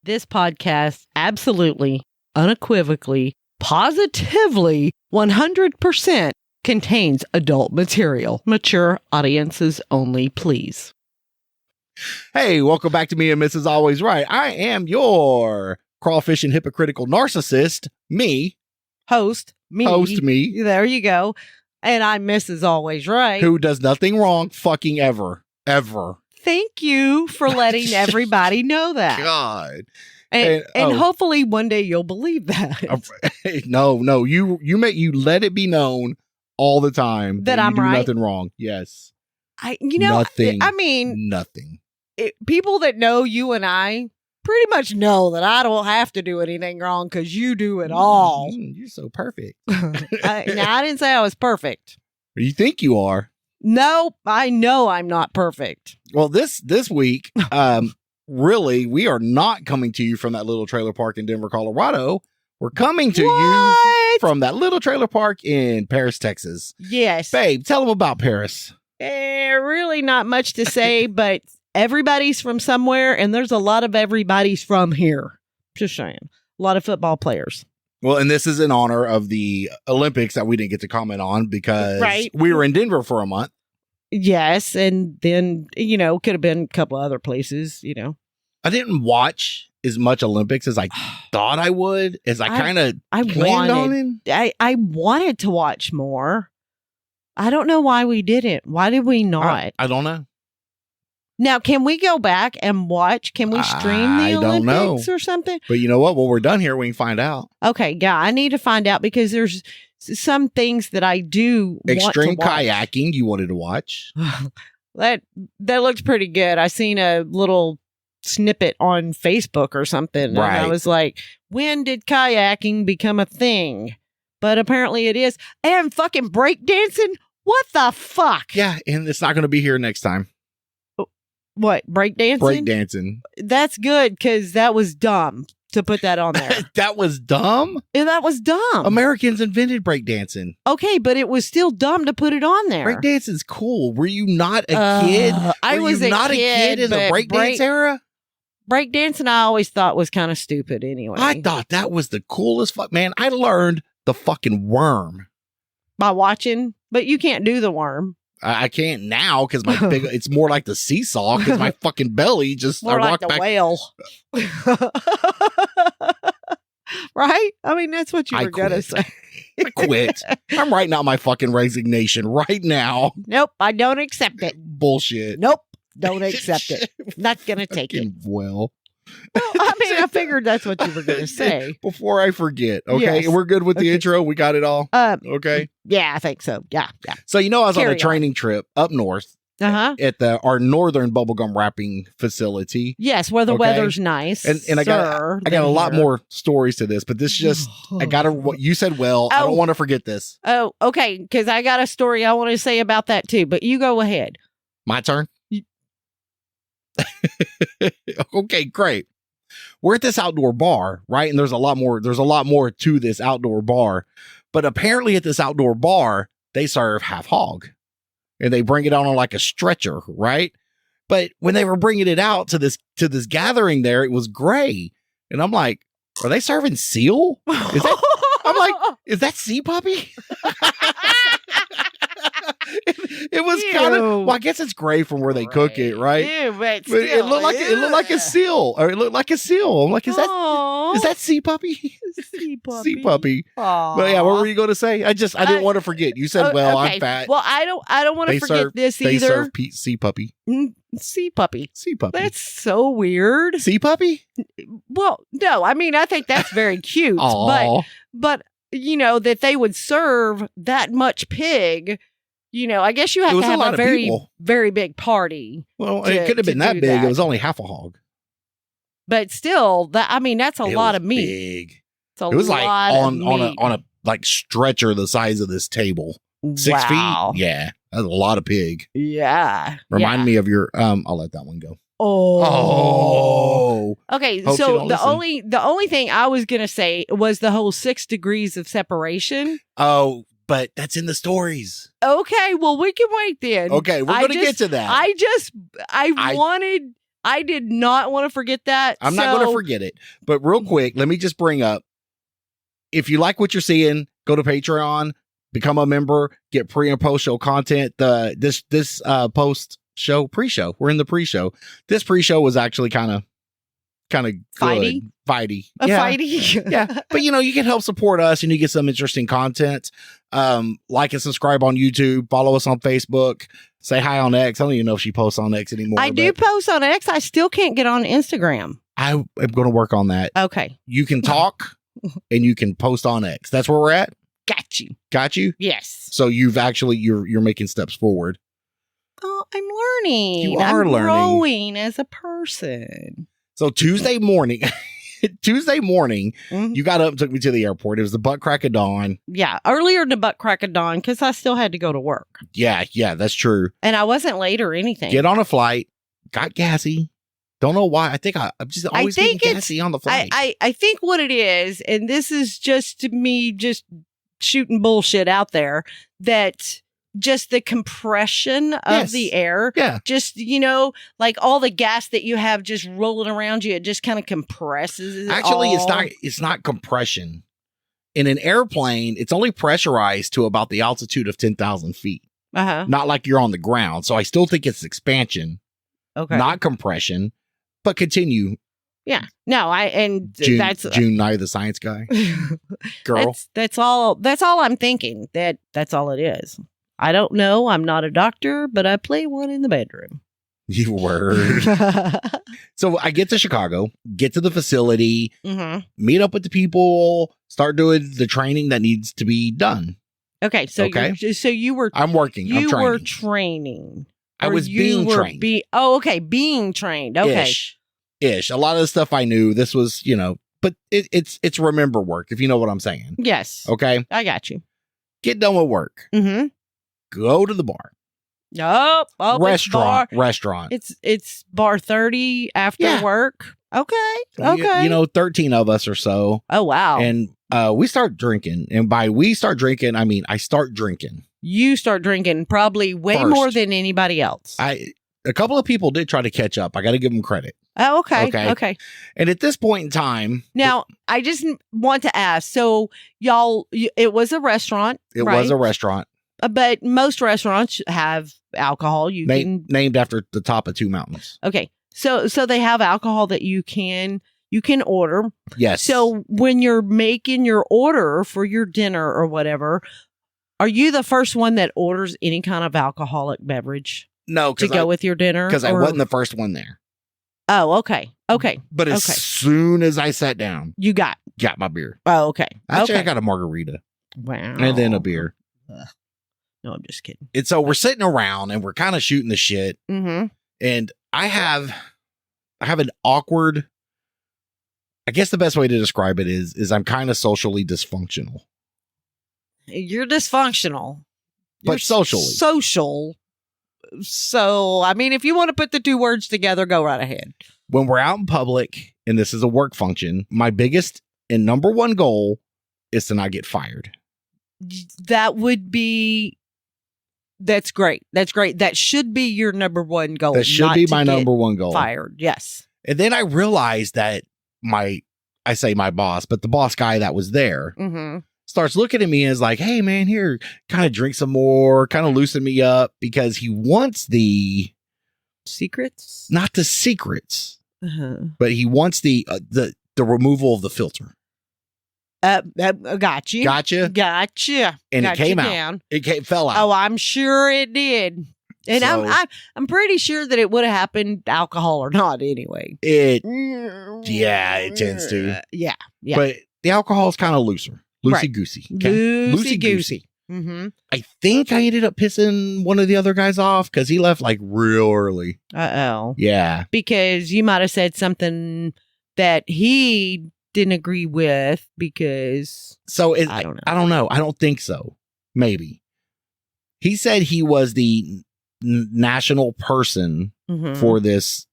This podcast absolutely, unequivocally, positively, 100% contains adult material. Mature audiences only, please. Hey, welcome back to Me and Mrs. Always Right. I am your crawfishing hypocritical narcissist, me. Host me. There you go. And I'm Mrs. Always Right. Who does nothing wrong fucking ever. Thank you for letting everybody know that. God. And hopefully one day you'll believe that. No, you let it be known all the time that I'm you do right. Nothing wrong. Yes. Nothing. Nothing. People that know you and I pretty much know that I don't have to do anything wrong because you do it all. You're so perfect. I didn't say I was perfect. You think you are? Nope. I know I'm not perfect. Well, this week, really, we are not coming to you from that little trailer park in Denver, Colorado. We're coming to you from that little trailer park in Paris, Texas. Yes. Babe, tell them about Paris. Really not much to say, but everybody's from somewhere, and there's a lot of everybody's from here. Just saying. A lot of football players. Well, and this is in honor of the Olympics that we didn't get to comment on because we were in Denver for a month. Yes, and then, could have been a couple of other places, I didn't watch as much Olympics as I thought I would, as I kind of planned on it. I wanted to watch more. I don't know why we didn't. Why did we not? I don't know. Now, can we go back and watch? Can we stream the Olympics or something? But you know what? When we're done here, we can find out. Okay, yeah, I need to find out because there's some things that I do Extreme want to watch. kayaking you wanted to watch. That looks pretty good. I seen a little snippet on Facebook or something. Right. And I was like, when did kayaking become a thing? But apparently it is. And fucking breakdancing? What the fuck? Yeah, and it's not going to be here next time. What, breakdancing? Breakdancing. That's good because that was dumb to put that on there. That was dumb? Yeah, that was dumb. Americans invented breakdancing. Okay, but it was still dumb to put it on there. Breakdancing's cool. Were you not a kid? I was not a kid in the breakdance era? Breakdancing I always thought was kind of stupid anyway. I thought that was the coolest fuck. Man, I learned the fucking worm. By watching, but you can't do the worm. I can't now because my big. It's more like the seesaw because my fucking belly just. More like the back. whale. Right? I mean, that's what you were going to say. I quit. I'm writing out my fucking resignation right now. Nope, I don't accept it. Bullshit. Nope, don't accept it. Not going to take it. Well, I mean, I figured that's what you were going to say. Before I forget, okay? Yes. We're good with the intro? We got it all? Okay. Yeah, I think so. Yeah. So, I was on a training trip up north at our northern bubblegum wrapping facility. Yes, where the weather's nice. And I got a lot more stories to this, but this just, what you said, I don't want to forget this. Oh, okay, because I got a story I want to say about that too, but you go ahead. My turn? Okay, great. We're at this outdoor bar, right? And there's a lot more to this outdoor bar. But apparently at this outdoor bar, they serve half hog. And they bring it out on like a stretcher, right? But when they were bringing it out to this gathering there, it was gray. And I'm like, are they serving seal? Is that sea puppy? It was kind of. Well, I guess it's gray from where they cook it, right? Ew, but it looked like a seal, or it looked like a seal. I'm like, is that sea puppy? Sea puppy. But yeah, what were you going to say? I didn't want to forget. You said, okay. I'm fat. Well, I don't want to forget this either. They serve sea puppy. Sea puppy. Sea puppy. That's so weird. Sea puppy? Well, no, I mean, I think that's very cute, but that they would serve that much pig. I guess you have to have a very, very big party. Well, it could have been that big. It was only half a hog. But still, that's a lot of meat. Big. It was like on a like stretcher the size of this table. 6 feet. Yeah, that's a lot of pig. Yeah. Remind me of your. I'll let that one go. Oh. Okay, so the only thing I was gonna say was the whole 6 degrees of separation. Oh. But that's in the stories. Okay, well, we can wait then. Okay, we're going to get to that. I wanted I did not want to forget that. I'm not going to forget it. But real quick, let me just bring up, if you like what you're seeing, go to Patreon, become a member, get pre and post show content. This post show, pre-show. We're in the pre-show. This pre-show was actually kind of fighty. Fighty. Yeah. But you can help support us and you get some interesting content. Like and subscribe on YouTube, follow us on Facebook, say hi on X. I don't even know if she posts on X anymore. I do post on X. I still can't get on Instagram. I am going to work on that. Okay. You can talk and you can post on X. That's where we're at. Got you? Yes. So you're making steps forward. Oh, I'm learning. You are learning. Growing as a person. So Tuesday morning, you got up and took me to the airport. It was the butt crack of dawn. Yeah, earlier than the butt crack of dawn because I still had to go to work. Yeah, that's true. And I wasn't late or anything. Get on a flight, got gassy. Don't know why. I think I'm just always getting gassy on the flight. I think what it is, and this is just me just shooting bullshit out there, that just the compression of the air. Yeah. Just, like all the gas that you have just rolling around you, it just kind of compresses it. Actually, it's not compression. In an airplane, it's only pressurized to about the altitude of 10,000 feet. Uh-huh. Not like you're on the ground. So I still think it's expansion. Okay. Not compression. But continue. Yeah. No, that's June Nye, the science guy. Girl. That's all I'm thinking. That's all it is. I don't know. I'm not a doctor, but I play one in the bedroom. You were. So I get to Chicago, get to the facility, meet up with the people, start doing the training that needs to be done. Okay. So you were. I'm working. You were training. I was being trained. Being trained. Okay. Ish. A lot of the stuff I knew. This was, but it's remember work, if you know what I'm saying. Yes. Okay. I got you. Get done with work. Mm-hmm. Go to the bar. Nope. Oh, Restaurant. It's bar 30 after work. Okay. Okay. 13 of us or so. Oh, wow. And we start drinking. And by we start drinking, I mean I start drinking. You start drinking probably way more than anybody else. A couple of people did try to catch up. I got to give them credit. Oh, okay. And at this point in time. Now, I just want to ask. So, y'all, it was a restaurant. It was a restaurant. But most restaurants have alcohol. Named after the top of two mountains. Okay. So they have alcohol that you can order. Yes. So when you're making your order for your dinner or whatever, are you the first one that orders any kind of alcoholic beverage? No, to go with your dinner? Because I wasn't the first one there. Oh, okay. Okay. But as soon as I sat down, you got my beer. Oh, okay. Actually, I got a margarita. Wow. And then a beer. No, I'm just kidding. And so we're sitting around and we're kind of shooting the shit. Mm-hmm. And I have an awkward, I guess the best way to describe it is I'm kind of socially dysfunctional. You're dysfunctional. But socially. Social. So, I mean, if you want to put the two words together, go right ahead. When we're out in public and this is a work function, my biggest and number one goal is to not get fired. That's great. That's great. That should be your number one goal. That should be my number one goal. Fired. Yes. And then I realized that my boss, but the boss guy that was there starts looking at me and is like, hey man, here, kind of drink some more, kind of loosen me up, because he wants the secrets, not the secrets, but he wants the removal of the filter. Gotcha. And it came out. It fell out. Oh, I'm sure it did. And so, I'm pretty sure that it would have happened, alcohol or not, anyway. It tends to. Yeah. But the alcohol is kind of loosey-goosey. Okay? Loosey-goosey. I think I ended up pissing one of the other guys off because he left like real early. Uh-oh. Yeah. Because you might have said something that he didn't agree with because I don't know. I don't know. I don't think so. Maybe. He said he was the national person for this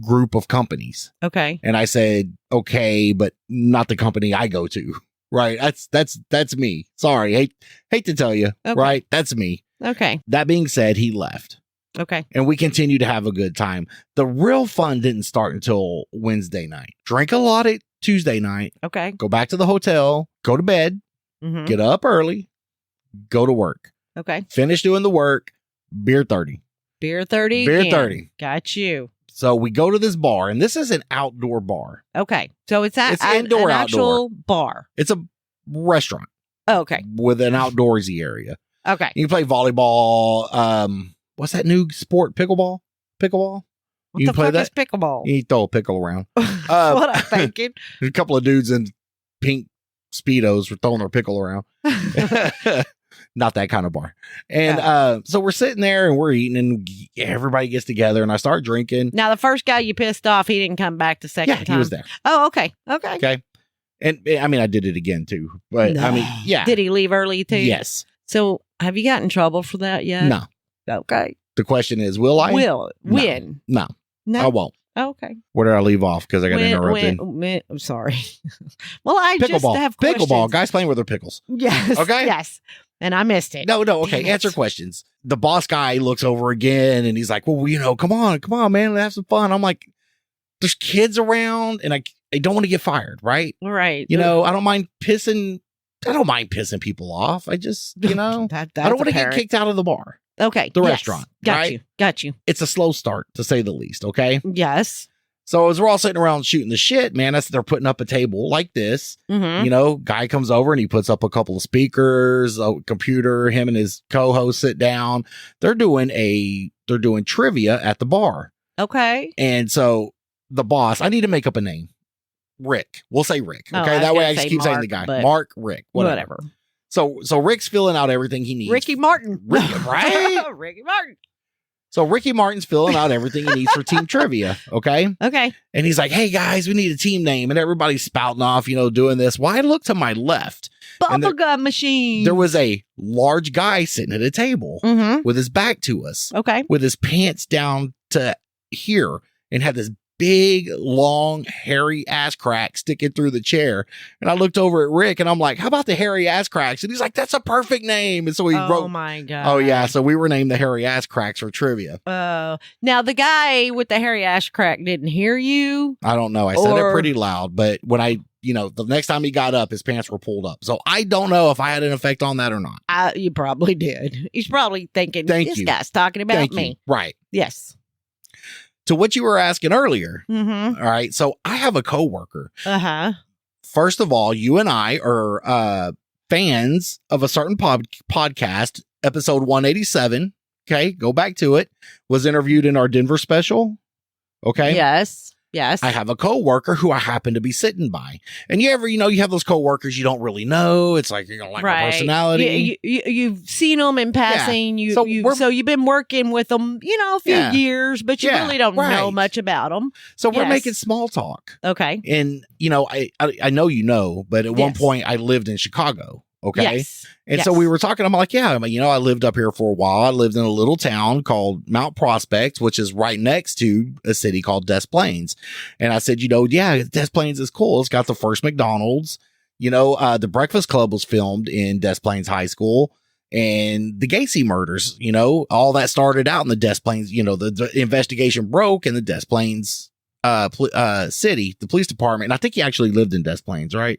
group of companies. Okay. And I said, okay, but not the company I go to. Right. That's me. Sorry. Hate to tell you. Okay. Right. That's me. Okay. That being said, he left. Okay. And we continue to have a good time. The real fun didn't start until Wednesday night. Drink a lot at Tuesday night. Okay. Go back to the hotel, go to bed, get up early, go to work. Okay. Finish doing the work, beer 30. Beer 30. Beer again. 30. Got you. So we go to this bar, and this is an outdoor bar. Okay. So it's indoor, an actual bar. It's a restaurant. Oh, okay. With an outdoorsy area. Okay. You can play volleyball. What's that new sport? Pickleball? Pickleball? What you the play fuck that? is pickleball? You throw a pickle around. What I'm thinking. A couple of dudes in pink Speedos were throwing their pickle around. Not that kind of bar. And so we're sitting there and we're eating and everybody gets together and I start drinking. Now, the first guy you pissed off, he didn't come back the second time. He was there. Oh, okay. Okay. Okay. And I mean, I did it again too. But No. I mean, yeah. Did he leave early too? Yes. So have you got in trouble for that yet? No. Okay. The question is, will I? When? No. I won't. Okay. Where did I leave off? Because I got interrupted. I'm sorry. Well, I just have questions. Pickleball. Guys playing with their pickles. Yes. Okay. Yes. And I missed it. No. Okay. Damn it. Answer questions. The boss guy looks over again and he's like, well, come on, man. Let's have some fun. I'm like, there's kids around and I don't want to get fired. Right. Right. I don't mind pissing people off. I just, I don't want to get kicked out of the bar. Okay. The restaurant. Got you. It's a slow start, to say the least. Okay. Yes. So as we're all sitting around shooting the shit, man, they're putting up a table like this. Mm-hmm. Guy comes over and he puts up a couple of speakers, a computer. Him and his co-host sit down. They're doing trivia at the bar. Okay. And so the boss, I need to make up a name. Rick. We'll say Rick. Okay. That way I just keep saying the guy. Mark, Rick, whatever. So Rick's filling out everything he needs. Ricky Martin. Right? Ricky Martin. So Ricky Martin's filling out everything he needs for team trivia. Okay. Okay. And he's like, hey guys, we need a team name. And everybody's spouting off, doing this. Well, I look to my left. Bubblegum machine. There was a large guy sitting at a table with his back to us. Okay. With his pants down to here and had this big, long, hairy ass crack sticking through the chair. And I looked over at Rick and I'm like, how about the hairy ass cracks? And he's like, that's a perfect name. And so he wrote. Oh my God. Oh yeah. So we were named the hairy ass cracks for trivia. Now the guy with the hairy ass crack didn't hear you. I don't know. I said it pretty loud, but when the next time he got up, his pants were pulled up. So I don't know if I had an effect on that or not. You probably did. He's probably thinking, this guy's talking about me. Right. Yes. To what you were asking earlier. Mm-hmm. All right. So I have a coworker. Uh-huh. First of all, you and I are fans of a certain podcast, episode 187. Okay. Go back to it. Was interviewed in our Denver special. Okay. Yes. I have a coworker who I happen to be sitting by. And you have those coworkers you don't really know. It's like, like my personality. You've seen them in passing. Yeah. So you've been working with them, a few years, but you really don't know much about them. So we're making small talk. Okay. And, I know, but at one point I lived in Chicago. Okay. Yes. And so we were talking, I'm like, I lived up here for a while. I lived in a little town called Mount Prospect, which is right next to a city called Des Plaines. And I said, Des Plaines is cool. It's got the first McDonald's, the Breakfast Club was filmed in Des Plaines High School and the Gacy murders, all that started out in the Des Plaines, the investigation broke in the Des Plaines, city, the police department. And I think he actually lived in Des Plaines, right?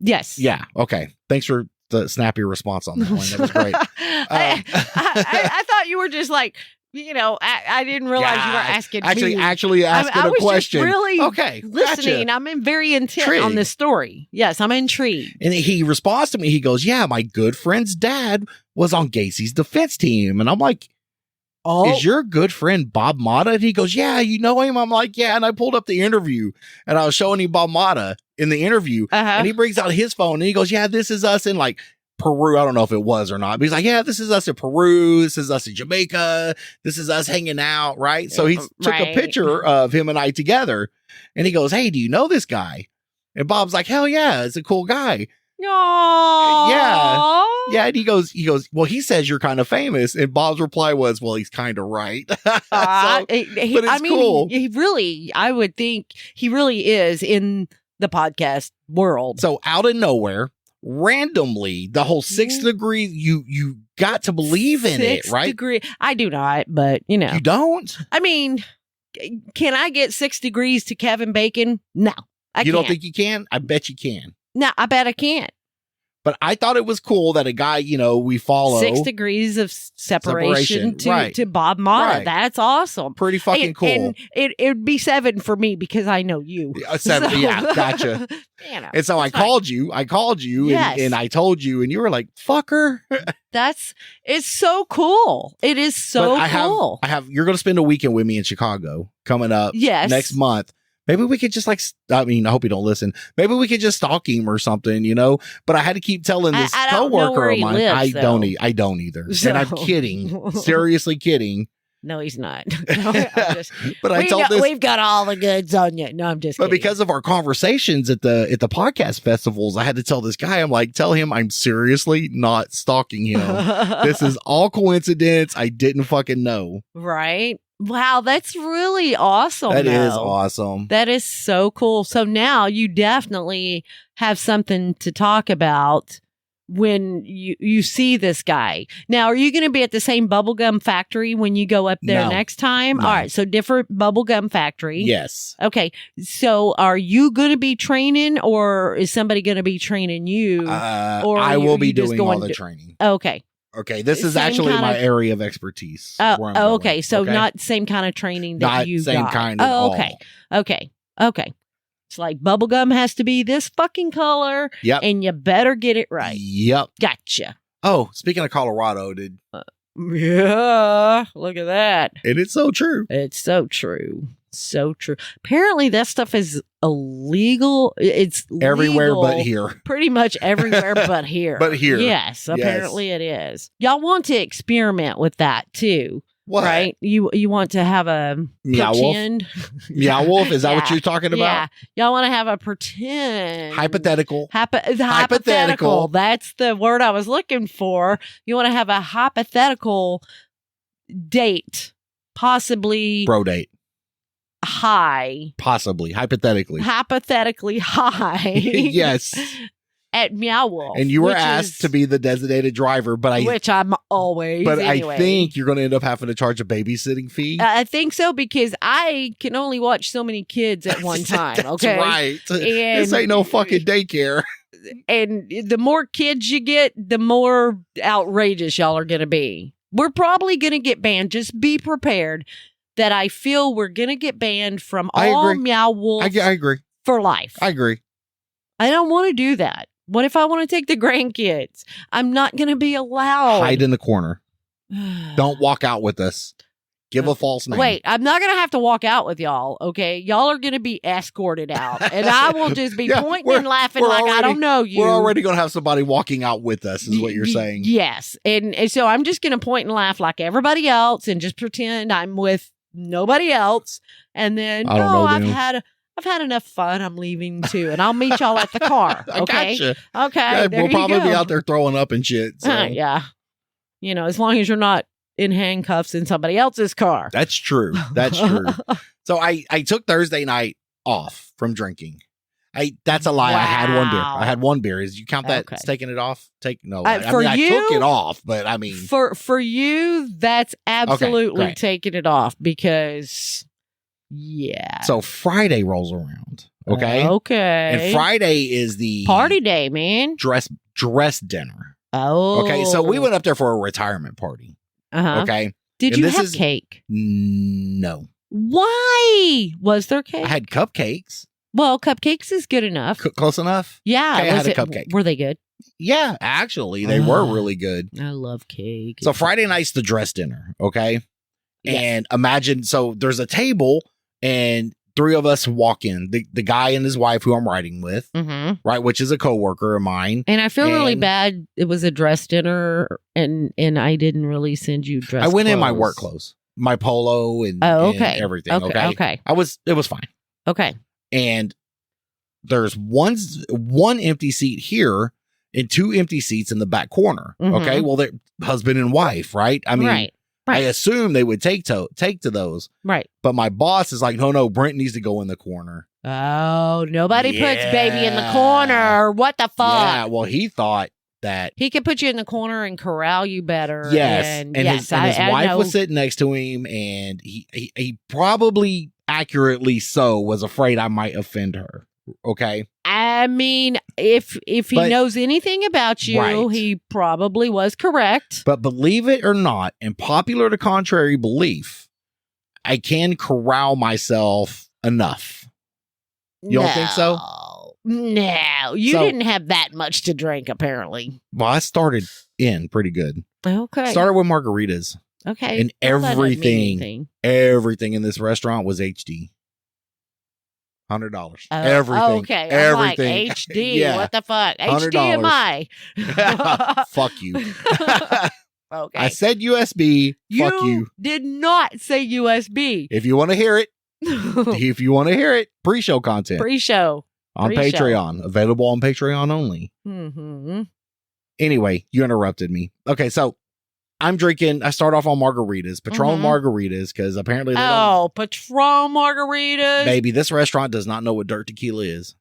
Yes. Yeah. Okay. Thanks for the snappy response on that one. That was great. I thought you were just like, I didn't realize you were asking me. Actually asking a question. Just really Gotcha. listening. I'm very intent on this story. Yes, I'm intrigued. And he responds to me. He goes, yeah, my good friend's dad was on Gacy's defense team. And I'm like, is your good friend Bob Motta? And he goes, yeah, you know him? I'm like, yeah. And I pulled up the interview and I was showing him Bob Motta in the interview. And he brings out his phone and he goes, yeah, this is us in like Peru. I don't know if it was or not, but he's like, yeah, this is us in Peru. This is us in Jamaica. This is us hanging out. Right. So he took a picture of him and I together and he goes, hey, do you know this guy? And Bob's like, hell yeah, it's a cool guy. Aww. Yeah. Yeah. And he goes, well, he says you're kind of famous. And Bob's reply was, well, he's kind of right. But it's cool. I would think he really is in the podcast world. So out of nowhere, randomly, the whole 6th degree, you got to believe in it, right? I do not, but you know. You don't? I mean, can I get 6 degrees to Kevin Bacon? No, I can't. You don't think you can? I bet you can. No, I bet I can't. But I thought it was cool that a guy, you know, we follow 6 degrees of separation to Bob Marley. Right. That's awesome. Pretty fucking cool. And it'd be 7 for me because I know you. 7, yeah, gotcha. You know, and so I called you, yes. and I told you, and you were like, fucker. It's so cool. It is so cool. You're going to spend a weekend with me in Chicago coming up next month. Maybe we could just I hope you don't listen. Maybe we could just stalk him or something, you know? But I had to keep telling this coworker of mine. I don't either. So. And I'm kidding. Seriously kidding. No, he's not. But we've got all the goods on you. No, I'm just kidding. But because of our conversations at the podcast festivals, I had to tell this guy, I'm like, tell him I'm seriously not stalking him. This is all coincidence. I didn't fucking know. Right. Wow, that's really awesome. That is awesome. That is so cool. So now you definitely have something to talk about when you see this guy. Now, are you going to be at the same bubblegum factory when you go up there next time? No. All right, so different bubblegum factory. Yes. Okay, so are you going to be training or is somebody going to be training you? Or I will be doing all the training. Okay. Okay, this is actually my area of expertise. Oh, okay. So not same kind of training that you got. Not same kind at all. Okay. It's like bubblegum has to be this fucking color. Yep. And you better get it right. Yep. Gotcha. Oh, speaking of Colorado, yeah, look at that. And it's so true. It's so true. So true. Apparently that stuff is illegal. It's everywhere legal, but here. Pretty much everywhere but here. But here. Yes, apparently it is. Y'all want to experiment with that too. What? Right? You want to have a pretend. Meow Wolf? Is that what you're talking about? Yeah. Y'all want to have a pretend. Hypothetical. Hypothetical. That's the word I was looking for. You want to have a hypothetical date. Possibly. Bro date. High. Possibly. Hypothetically high. Yes. At Meow Wolf. And you were asked to be the designated driver, which I'm always. But anyway. I think you're going to end up having to charge a babysitting fee. I think so because I can only watch so many kids at one time. That's okay, right. And this ain't no fucking daycare. And the more kids you get, the more outrageous y'all are going to be. We're probably going to get banned. Just be prepared. That I feel we're going to get banned from all Meow Wolf. I agree. For life. I agree. I don't want to do that. What if I want to take the grandkids? I'm not going to be allowed. Hide in the corner. Don't walk out with us. Give a false name. Wait, I'm not going to have to walk out with y'all, okay? Y'all are going to be escorted out. And I will just be pointing and laughing like I don't know you. We're already going to have somebody walking out with us is what you're saying. Yes. And so I'm just going to point and laugh like everybody else and just pretend I'm with nobody else, and then I've had enough fun. I'm leaving too, and I'll meet y'all at the car. Okay, gotcha. Okay. Yeah, we'll probably be out there throwing up and shit. So. Yeah, as long as you're not in handcuffs in somebody else's car. That's true. That's true. So I took Thursday night off from drinking. That's a lie. Wow. I had one beer. Is you count that as taking it off? I took it off, but I mean for you, that's absolutely taking it off because So Friday rolls around. Okay. And Friday is the party day, man. Dress dinner. Oh. Okay. So we went up there for a retirement party. Okay. Did you have cake? No. Why? Was there cake? I had cupcakes. Well, cupcakes is good enough. Close enough? Yeah. Okay, I had a cupcake. Were they good? Yeah, actually, they were really good. I love cake. So Friday night's the dress dinner, okay? Yes. And imagine, so there's a table and 3 of us walk in. The guy and his wife who I'm riding with, right, which is a coworker of mine. And I feel really bad. It was a dress dinner and I didn't really send you dress I went clothes. in my work clothes, my polo and everything, okay? It was fine. Okay. And there's one empty seat here and 2 empty seats in the back corner. Okay. Well, they're husband and wife, right? I mean, right. I assume they would take to those. Right. But my boss is like, no, Brent needs to go in the corner. Oh, nobody puts baby in the corner. What the fuck? Yeah. Well, he thought that he could put you in the corner and corral you better. Yes. And his wife was sitting next to him, and he probably accurately so was afraid I might offend her. Okay. I mean, if he knows anything about you, right, he probably was correct. But believe it or not, and popular to contrary belief, I can corral myself enough. You don't think so? No, you didn't have that much to drink, apparently. Well, I started in pretty good. Okay. Started with margaritas. Okay. And everything in this restaurant was HD. $100. Everything. Okay. Everything. Like, HD. Yeah. What the fuck? HDMI. Fuck you. Okay. I said USB. Fuck you. You did not say USB. If you want to hear it, pre-show content. Pre-show. On Patreon. Available on Patreon only. Mm-hmm. Anyway, you interrupted me. Okay, so I'm drinking. I start off on margaritas, Patron margaritas, because apparently they don't. Patron margaritas. Baby, this restaurant does not know what dirt tequila is.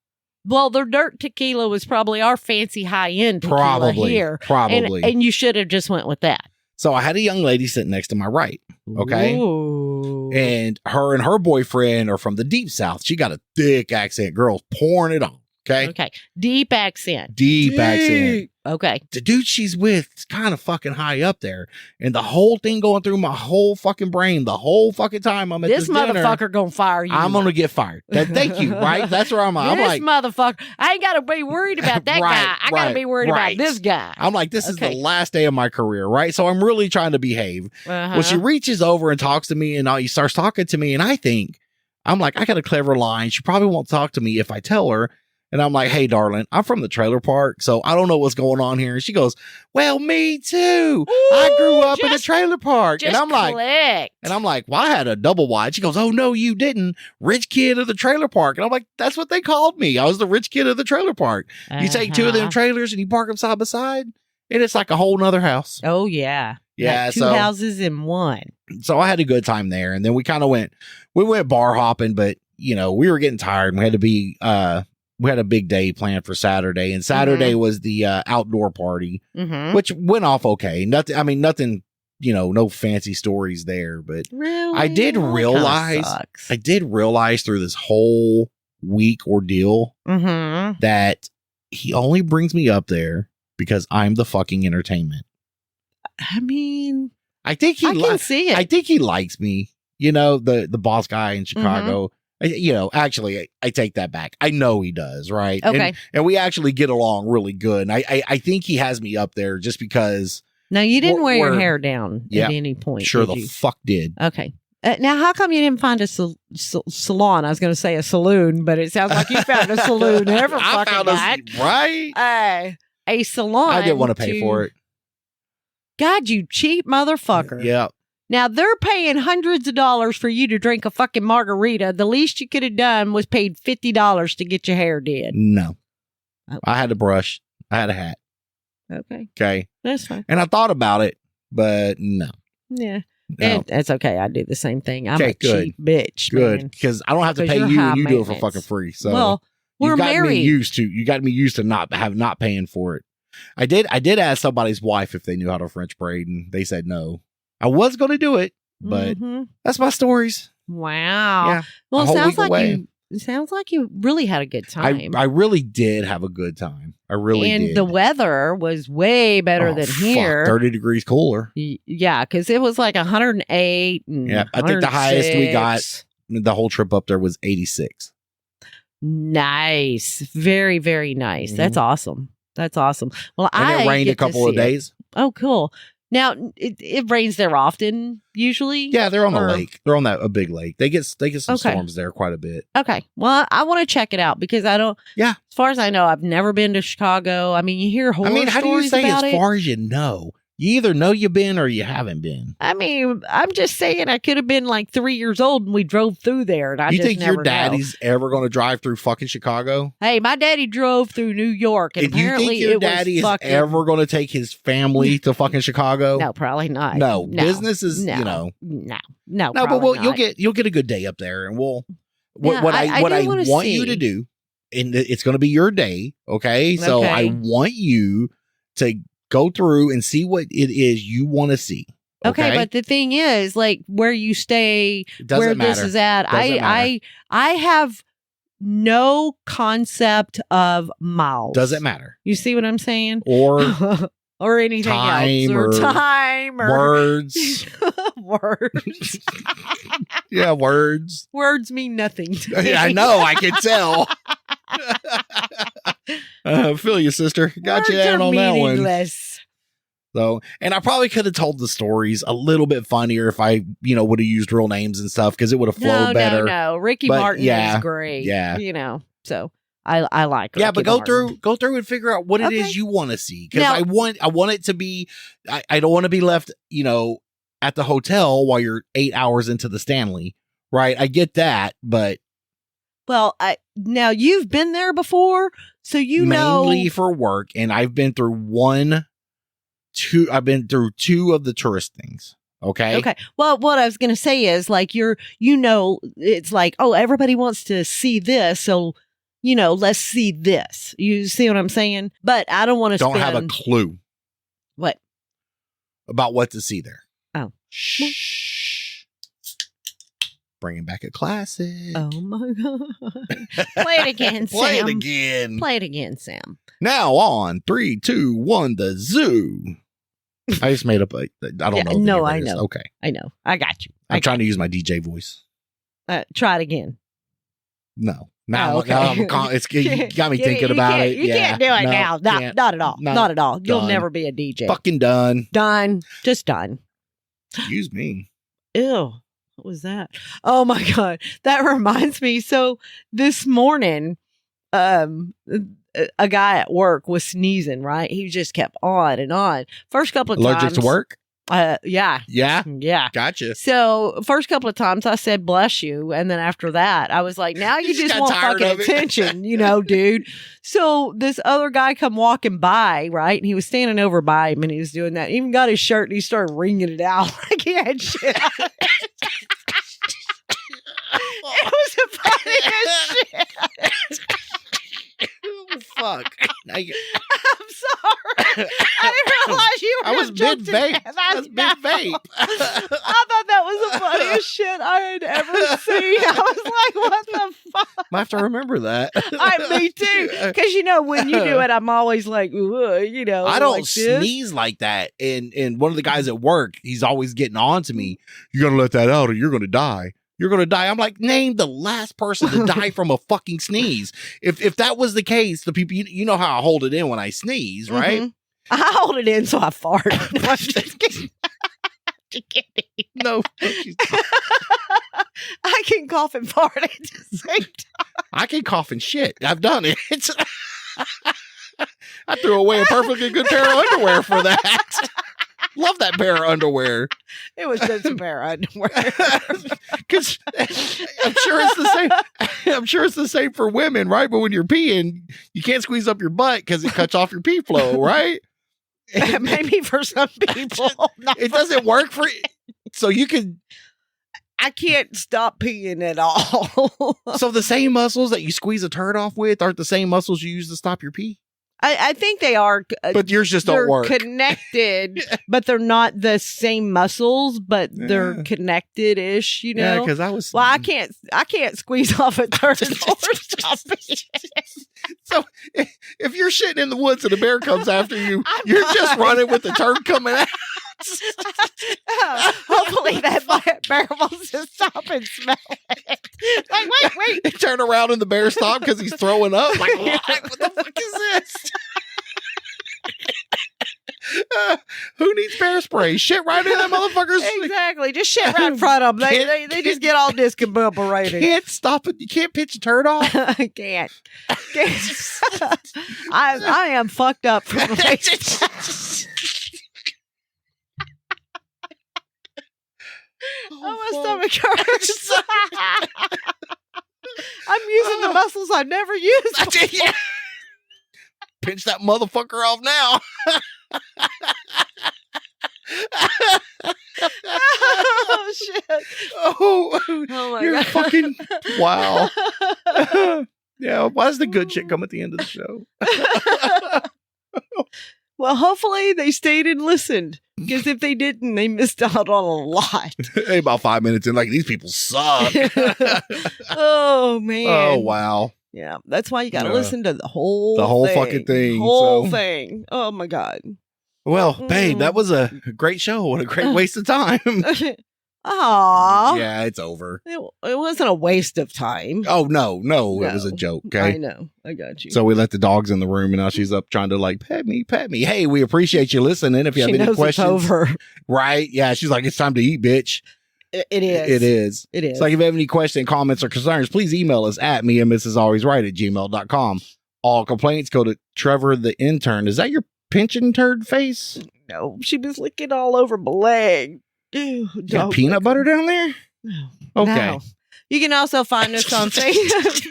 Well, their dirt tequila was probably our fancy high-end tequila here. Probably. And you should have just went with that. So I had a young lady sitting next to my right. Okay. Ooh. And her boyfriend are from the deep south. She got a thick accent. Girl's pouring it on. Okay. Deep accent. Deep accent. Okay. The dude she's with is kind of fucking high up there. And the whole thing going through my whole fucking brain the whole fucking time I'm at this motherfucker dinner, gonna fire you. I'm gonna get fired. Thank you, right? That's where I'm at. This motherfucker. I ain't gotta be worried about that guy. I gotta be worried about this guy. I'm like, this is the last day of my career, right? So I'm really trying to behave. Well, she reaches over and talks to me, and he starts talking to me, and I'm like, I got a clever line. She probably won't talk to me if I tell her. And I'm like, hey, darling, I'm from the trailer park, so I don't know what's going on here. And she goes, well, me too. Ooh, I grew up in a trailer park. And I'm clicked. like, well, I had a double wide. She goes, oh, no, you didn't. Rich kid of the trailer park. And I'm like, that's what they called me. I was the rich kid of the trailer park. You take two of them trailers and you park them side by side, and it's like a whole nother house. Oh, yeah. Yeah. Like two houses in one. So I had a good time there. And then we went bar hopping, but, we were getting tired and we had to be, we had a big day planned for Saturday, and Saturday was the outdoor party, which went off okay. Nothing, no fancy stories there, but really? I did realize through this whole week ordeal that he only brings me up there because I'm the fucking entertainment. I mean, I think he can see it. I think he likes me, the boss guy in Chicago. Actually, I take that back. I know he does, right? Okay. And we actually get along really good. And I think he has me up there just because. Now, you didn't wear your hair down at any point. Sure, the fuck did. Okay. Now, how come you didn't find a salon? I was going to say a saloon, but it sounds like you found a saloon every fucking night. Right? A salon. I didn't want to pay for it. God, you cheap motherfucker. Yeah. Now, they're paying hundreds of dollars for you to drink a fucking margarita. The least you could have done was paid $50 to get your hair did. No. Okay. I had a brush. I had a hat. Okay. That's fine. And I thought about it, but no. Yeah. No. That's okay. I do the same thing. I'm a cheap bitch. Good. Because I don't have to pay you and you do it for fucking free. So well, we're married. You got me used to not paying for it. I did ask somebody's wife if they knew how to French braid, and they said no. I was going to do it, but that's my stories. Wow. Yeah. Well, it sounds like you really had a good time. I really did have a good time. I really did. And the weather was way better than here. 30 degrees cooler. Yeah, because it was like 108. Yeah, I think the highest we got the whole trip up there was 86. Nice. Very, very nice. That's awesome. Well, and it rained a couple of days. Oh, cool. Now, it rains there often, usually? Yeah, they're on the lake. They're on a big lake. They get some storms there quite a bit. Okay. Well, I want to check it out because I don't... Yeah. As far as I know, I've never been to Chicago. I mean, you hear horror stories about it. How do you say as far as you know? You either know you've been or you haven't been. I mean, I'm just saying I could have been like 3 years old and we drove through there. And you think your daddy's ever going to drive through fucking Chicago? Hey, my daddy drove through New York. And apparently you think your daddy is ever going to take his family to fucking Chicago? No, probably not. No. Business is, No. No, but you'll get a good day up there, and what I want you to do, and it's going to be your day, okay? So I want you to go through and see what it is you want to see. Okay, but the thing is, like, where you stay, where this is at, I have no concept of miles. Doesn't matter. You see what I'm saying? Or or anything else. Or time. Or words. Words. Yeah, words. Words mean nothing to me. Yeah, I know. I can tell. I feel you, sister. Got you out on that one. So, and I probably could have told the stories a little bit funnier if I, would have used real names and stuff because it would have flowed better. No. Ricky Martin is great. Yeah. So I like Ricky but go through and figure out what it is you want to see. Because I want it to be, I don't want to be left, at the hotel while you're 8 hours into the Stanley. Right. I get that, but. Well, now you've been there before, so mainly for work, and I've been through I've been through two of the tourist things. Okay. Well, what I was going to say is like it's like, oh, everybody wants to see this. So, let's see this. You see what I'm saying? But I don't want to Don't have a clue. What? About what to see there. Oh. Shh. Bringing back a classic. Oh my God. Play it again, Sam. Play it again, Sam. Now on 3, 2, 1, the zoo. I just made up I don't know. No, I know. Okay. I know. I got you. I'm trying to use my DJ voice. Try it again. No. Now, now you got me thinking about it. You can't do it now. Not at all. Not at all. You'll never be a DJ. Fucking done. Done. Just done. Excuse me. Ew. What was that? Oh my God. That reminds me. So this morning, a guy at work was sneezing, right? He just kept on and on. First couple of times. Allergic to work? Yeah. Yeah. Gotcha. So first couple of times I said, bless you. And then after that, I was like, now you just want fucking attention, dude. So this other guy come walking by, right? And he was standing over by him and he was doing that. He even got his shirt and he started wringing it out like he had shit on it. It was the funniest shit. Fuck. I'm sorry. I didn't realize you were mid-vape. That's mid-vape. I thought that was the funniest shit I had ever seen. I was like, what the fuck? I have to remember that. Me too. Because, when you do it, I'm always like, I don't like sneeze like that. And one of the guys at work, he's always getting on to me. You got to let that out or you're going to die. You're going to die. I'm like, name the last person to die from a fucking sneeze. If that was the case, the people, you know how I hold it in when I sneeze, right? Mm-hmm. I hold it in so I fart. I'm just kidding. No. I can cough and fart at the same time. I can cough and shit. I've done it. I threw away a perfectly good pair of underwear for that. Love that pair of underwear. It was just a pair of underwear. Because I'm sure it's the same. I'm sure it's the same for women, right? But when you're peeing, you can't squeeze up your butt because it cuts off your pee flow, right? Maybe for some people. It doesn't work for you. So you can. I can't stop peeing at all. So the same muscles that you squeeze a turd off with aren't the same muscles you use to stop your pee? I think they are. But yours just don't work. They're connected, but they're not the same muscles, but they're connected-ish, Yeah, because I was... Well, I can't squeeze off a turd. So if you're shitting in the woods and a bear comes after you, you're just running with the turd coming out. Hopefully that bear will just stop and smell it. Like, wait. Turn around and the bear stop because he's throwing up. Like, what the fuck is this? Who needs bear spray? Shit right in them motherfuckers. Exactly. Just shit right in front of them. They just get all discombobulated. Can't stop it. You can't pitch a turd off. I can't. I am fucked up from my stomach hurts. I'm using the muscles I never used before. Pinch that motherfucker off now. Oh shit! Oh my you're God. Fucking wow. Yeah, why does the good shit come at the end of the show? Well, hopefully they stayed and listened. Because if they didn't, they missed out on a lot. Hey, about 5 minutes in, like, these people suck. Oh, man. Oh, wow. Yeah, that's why you got to listen to the whole fucking thing. Whole thing. Oh, my God. Well, babe, that was a great show. What a great waste of time. Aw. Yeah, it's over. It wasn't a waste of time. Oh, no, it was a joke. Okay. I know. I got you. So we let the dogs in the room, and now she's up trying to like pet me. Hey, we appreciate you listening. If you have any questions, it's over. Right? Yeah, she's like, it's time to eat, bitch. It is. It is. It is. So if you have any questions, comments, or concerns, please email us at meandmrsalwaysright@gmail.com. All complaints go to Trevor the intern. Is that your pinching turd face? No, she was licking all over my leg. Ew, you got peanut butter down there? No. Okay. No. You can also find us on Facebook.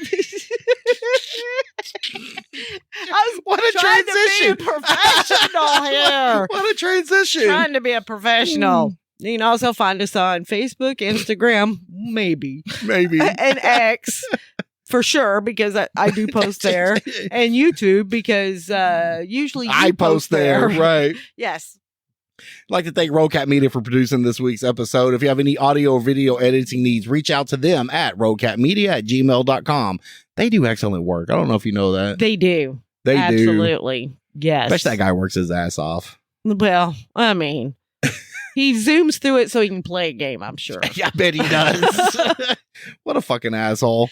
What a transition. To be a professional here. What a transition. Trying to be a professional. You can also find us on Facebook, Instagram, maybe, and X for sure, because I do post there, and YouTube because usually I post there. Right? Yes. I'd like to thank Rollcat Media for producing this week's episode. If you have any audio or video editing needs, reach out to them at rollcatmedia@gmail.com. They do excellent work. I don't know if you know that. They do. They do. Absolutely. Yes. I bet that guy works his ass off. Well, I mean, he zooms through it so he can play a game, I'm sure. Yeah, I bet he does. What a fucking asshole.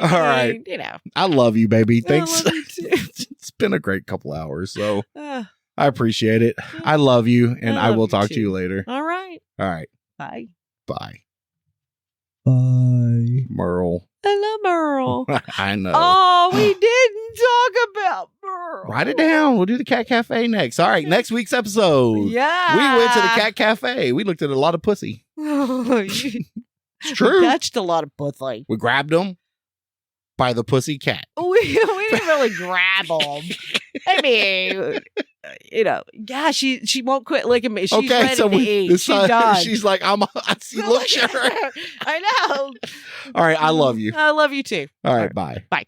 All right. You know. I love you, baby. Thanks. I love you too. It's been a great couple hours, so I appreciate it. I love you, and I will talk to you later. All right. All right. Bye. Bye. Bye. Merle. I love Merle. I know. Oh, we didn't talk about Merle. Write it down. We'll do the Cat Cafe next. All right, next week's episode. Yeah. We went to the Cat Cafe. We looked at a lot of pussy. It's true. We touched a lot of pussy. We grabbed them by the pussy cat. We didn't really grab them. I mean, you know, yeah, she won't quit licking me. She's ready to eat. She's done. She's like, look at her. I know. All right, I love you. I love you too. All right, bye. Bye.